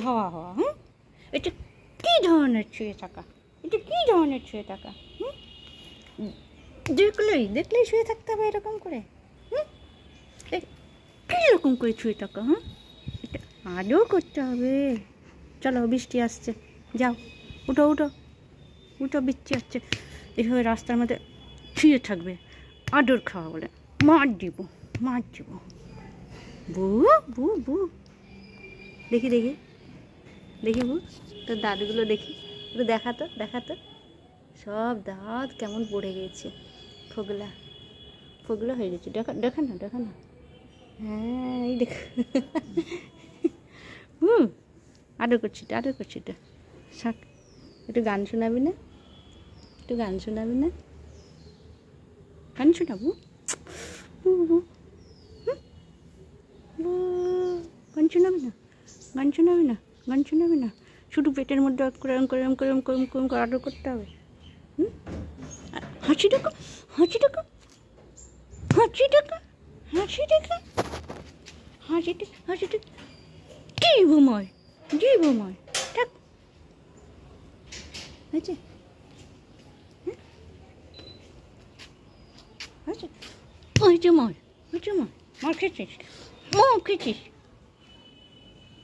হাওয়া হাওয়া? হুম, এটা কী ধরনের শুয়ে থাকা? এটা কী ধরনের শুয়ে থাকা? হুম, দেখলেই শুয়ে থাকতে হবে এরকম করে? হুম, কীরকম করে শুয়ে থাকা? হ্যাঁ, এটা আদৌ করতে হবে। চলো, বৃষ্টি আসছে, যাও, উঠো উঠো উঠো, বৃষ্টি আসছে। এভাবে রাস্তার মধ্যে শুয়ে থাকবে, আদর খাওয়া বলে, মার দিব। বু বু বু, দেখি দেখি দেখি বু, তোর দাঁতগুলো দেখি, একটু দেখাতো সব দাঁত কেমন পড়ে গেছে, ফোগলা ফোগলা হয়ে গেছে। দেখা না। হ্যাঁ, এই দেখ। আদর করছি তো। শাক, একটু গান শোনাবি না? গান শোনাবো? বু বু, বু, গান শোনাবি না? শুধু পেটের মধ্যে এরকম করে আদর করতে হবে। হাসি দেখো, জীবময় থাক, হয়েছে? মার খেয়েছিস?